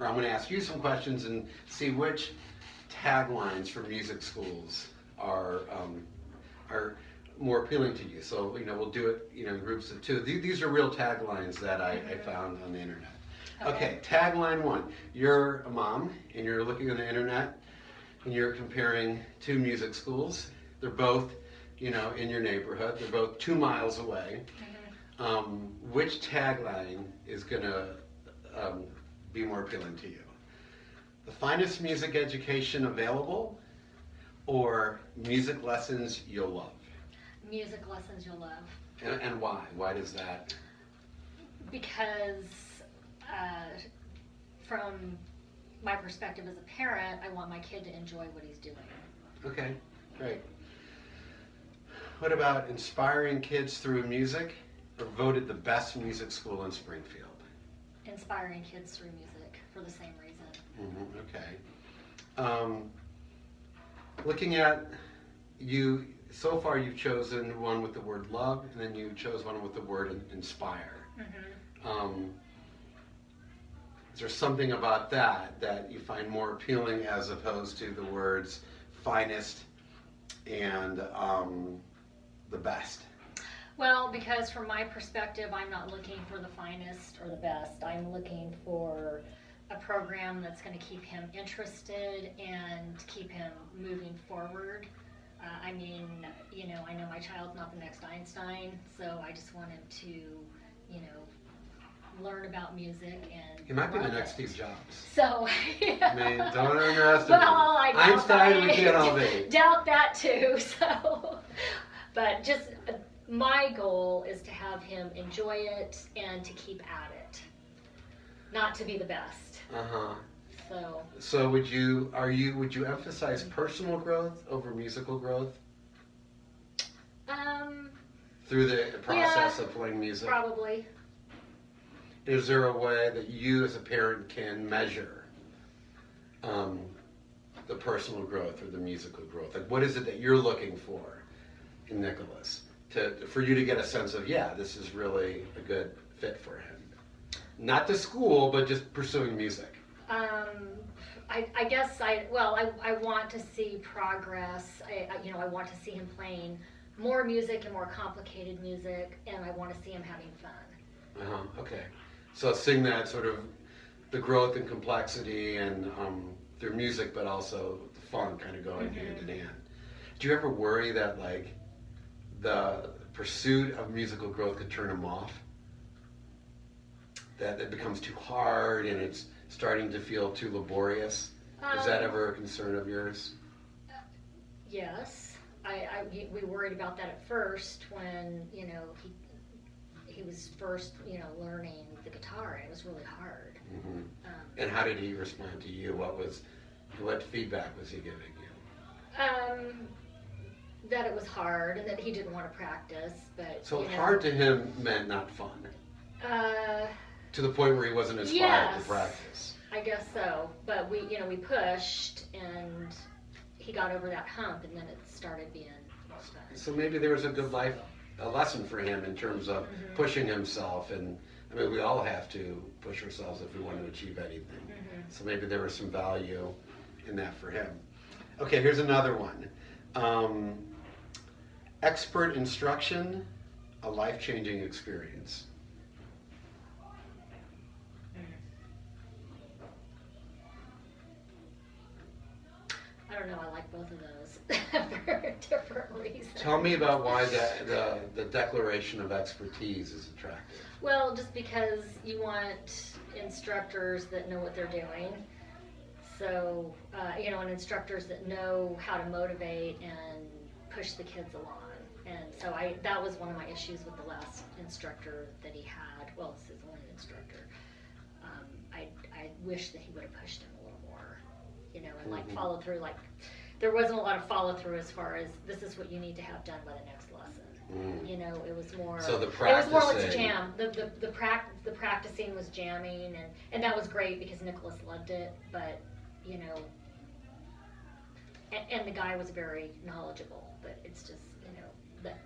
or I'm going to ask you some questions and see which taglines for music schools are more appealing to you. So, we'll do it, in groups of two. These are real taglines that I found on the internet. Okay, tagline one. You're a mom and you're looking on the internet and you're comparing two music schools. They're both, in your neighborhood. They're both 2 miles away. Which tagline is going to be more appealing to you? The finest music education available, or music lessons you'll love? Music lessons you'll love. And why? Why does that? Because from my perspective as a parent, I want my kid to enjoy what he's doing. Okay, great. What about inspiring kids through music, or voted the best music school in Springfield? Inspiring kids through music for the same reason. Okay. Looking at you, so far you've chosen one with the word love, and then you chose one with the word inspire. Is there something about that you find more appealing as opposed to the words finest and the best? Well, because from my perspective, I'm not looking for the finest or the best. I'm looking for a program that's going to keep him interested and keep him moving forward. I know my child's not the next Einstein, so I just want him to, learn about music and He might be the love next it. Steve Jobs. So, I mean, don't underestimate him. well, I doubt Einstein, we can't all be. doubt that too. So, but just my goal is to have him enjoy it and to keep at it, not to be the best. So would you emphasize personal growth over musical growth through the process of playing music? Probably. Is there a way that you as a parent can measure the personal growth or the musical growth? Like, what is it that you're looking for in Nicholas for you to get a sense of, this is really a good fit for him? Not the school, but just pursuing music. I guess I want to see progress. I want to see him playing more music and more complicated music, and I want to see him having fun. Okay. So seeing that sort of the growth and complexity and through music, but also the fun kind of going hand in hand. Do you ever worry that like the pursuit of musical growth could turn him off? That it becomes too hard and it's starting to feel too laborious? Is that ever a concern of yours? Yes. We worried about that at first when, he was first, learning the guitar, and it was really hard. And how did he respond to you? What feedback was he giving you? That it was hard and that he didn't want to practice, but so hard to him meant not fun. To the point where he wasn't inspired to practice. I guess so. But we pushed and he got over that hump, and then it started being fun. So maybe there was a lesson for him in terms of pushing himself, and I mean we all have to push ourselves if we want to achieve anything. So maybe there was some value in that for him. Okay, here's another one. Expert instruction, a life-changing experience. I don't know, I like both of those for different reasons. Tell me about why the declaration of expertise is attractive. Well, just because you want instructors that know what they're doing. So, and instructors that know how to motivate and push the kids along. And so that was one of my issues with the last instructor that he had. Well, it's his only instructor. I wish that he would have pushed him a little more, and follow through. Like, there wasn't a lot of follow through as far as this is what you need to have done by the next lesson. It was more. So the practicing. It was more like practicing. jam. The practicing was jamming, and that was great because Nicholas loved it. But and the guy was very knowledgeable. But it's just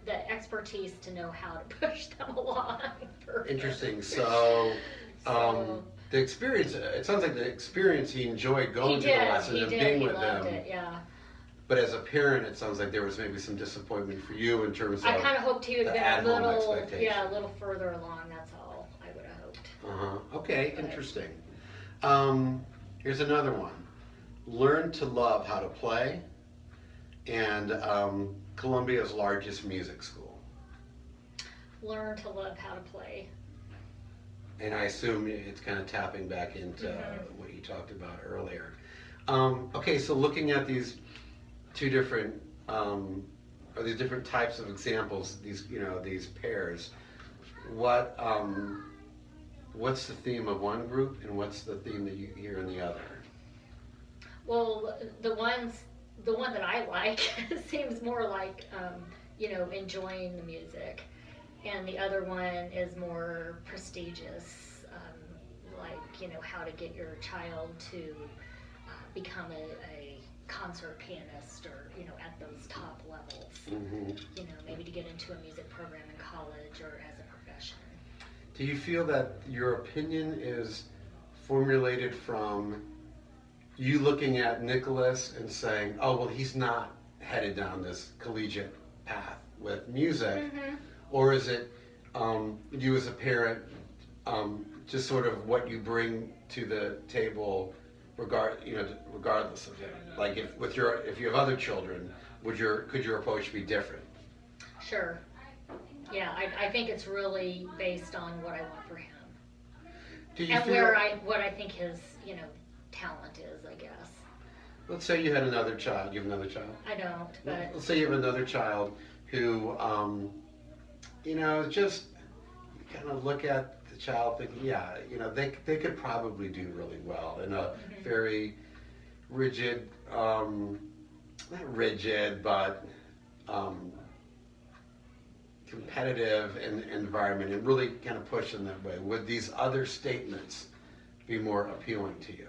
the expertise to know how to push them along. Interesting. So the experience, it sounds like the experience, he enjoyed going to the lesson and being with them. He loved it, yeah. But as a parent, it sounds like there was maybe some disappointment for you in terms of I kind of hoped he would the have at-home been a little, expectation. a little further along, that's all I would have hoped. Okay, But- interesting. Here's another one. Learn to love how to play, and Columbia's largest music school. Learn to love how to play. And I assume it's kind of tapping back into what you talked about earlier. Okay, so looking at these two different, or these different types of examples, these pairs, what's the theme of one group and what's the theme that you hear in the other? Well, the one that I like seems more like, enjoying the music. And the other one is more prestigious, like, how to get your child to become a concert pianist or, at those top levels. Maybe to get into a music program in college or as a profession. Do you feel that your opinion is formulated from you looking at Nicholas and saying, oh, well, he's not headed down this collegiate path with music? Or is it you as a parent, just sort of what you bring to the table, regardless of him? Like if you have other children, could your approach be different? Sure. Yeah, I think it's really based on what I want for him. Do you And feel, what I think his, talent is, I guess. let's say you had another child. You have another child? I don't, but Let's say you have another child who, just you kind of look at the child thinking, yeah, they could probably do really well in a very rigid, not rigid, but competitive environment and really kind of push in that way. Would these other statements be more appealing to you?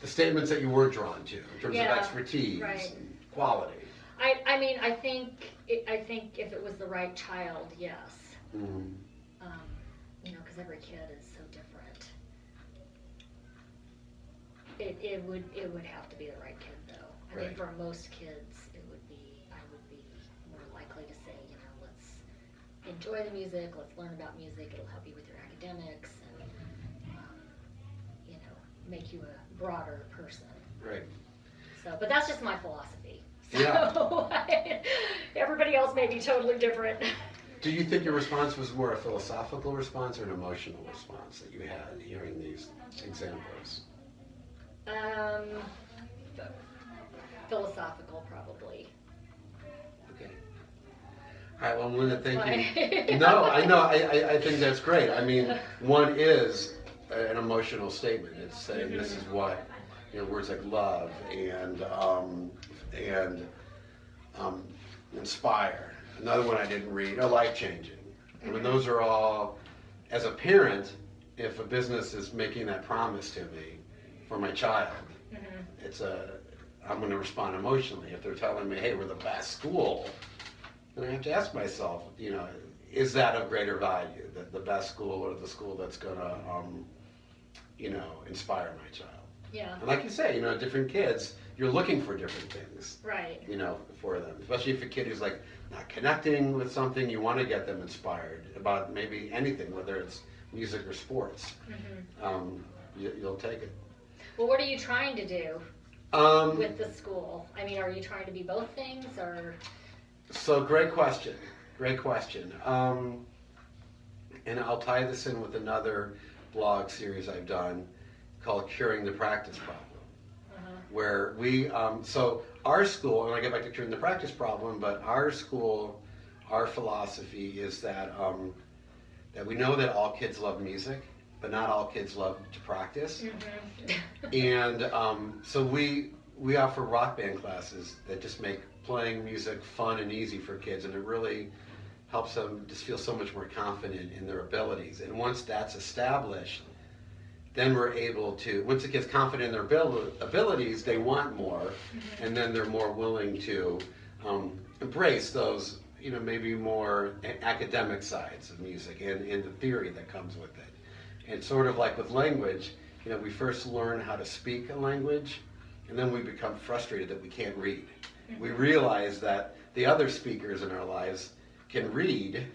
The statements that you were drawn to in terms of expertise right. and quality. I think if it was the right child, yes. Because every kid is so different. It would have to be the right kid, though. I mean, for most kids, I would be more likely to say, let's enjoy the music, let's learn about music. It'll help you with your academics and make you a broader person. Right. So, but that's just my philosophy. So, Yeah. Everybody else may be totally different. Do you think your response was more a philosophical response or an emotional response that you had hearing these examples? Philosophical, probably. Okay. All right, well, Linda, thank you. No, I know. I think that's great. I mean, one is an emotional statement. It's saying this is what, words like love and inspire. Another one I didn't read, life-changing. I mean, those are all, as a parent, if a business is making that promise to me for my child, I'm going to respond emotionally. If they're telling me, hey, we're the best school, then I have to ask myself, is that of greater value, the best school or the school that's going to, inspire my child? Yeah. And like you say, different kids, you're looking for different things. Right. For them. Especially if a kid who's like not connecting with something, you want to get them inspired about maybe anything, whether it's music or sports. You'll take it. Well, what are you trying to do with the school? I mean, are you trying to be both things, or? So great question. And I'll tie this in with another blog series I've done called Curing the Practice Problem. Where we, so our school, and I get back to curing the practice problem, but our school, our philosophy is that that we know that all kids love music, but not all kids love to practice. And so we offer rock band classes that just make playing music fun and easy for kids, and it really helps them just feel so much more confident in their abilities. And once that's established, then we're able to, once the kid's confident in their abilities, they want more, and then they're more willing to embrace those, maybe more academic sides of music and the theory that comes with it. And sort of like with language, we first learn how to speak a language, and then we become frustrated that we can't read. We realize that the other speakers in our lives can read,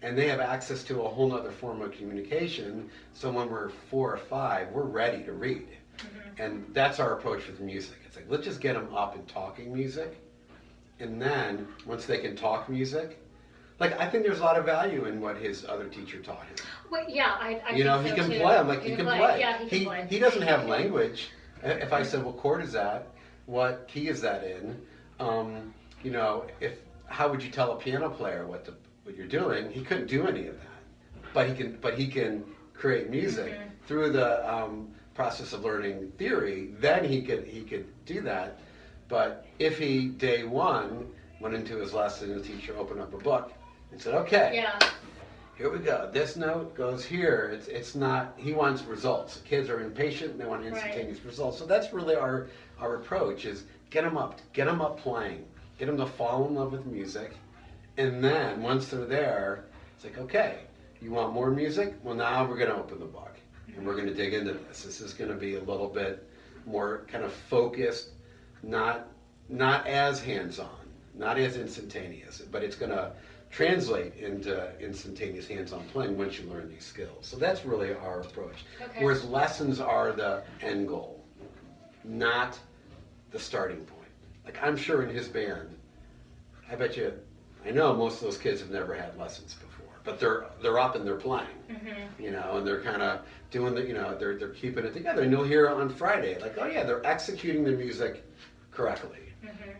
and they have access to a whole other form of communication. So when we're 4 or 5, we're ready to read. And that's our approach with music. It's like, let's just get them up and talking music. And then once they can talk music, like, I think there's a lot of value in what his other teacher taught him. Well, yeah, I He think so can too. play. I'm like, he can play. Yeah, he can play. He doesn't have language. If I said, what chord is that? What key is that in? How would you tell a piano player what you're doing? He couldn't do any of that. But he can create music through the process of learning theory. Then he could do that. But if he, day one, went into his lesson, the teacher opened up a book and said, okay, Yeah. here we go. This note goes here. It's not, he wants results. Kids are impatient and they want instantaneous results. So that's really our approach, is get them up playing, get them to fall in love with music. And then once they're there, it's like, okay, you want more music? Well, now we're going to open the book and we're going to dig into this. This is going to be a little bit more kind of focused, not as hands-on, not as instantaneous, but it's going to translate into instantaneous hands-on playing once you learn these skills. So that's really our approach. Okay. Whereas lessons are the end goal, not the starting point. Like, I'm sure in his band, I know most of those kids have never had lessons before, but they're up and they're playing, and they're kind of doing they're keeping it together. And you'll hear on Friday, like, oh yeah, they're executing the music correctly.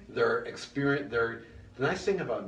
The nice thing about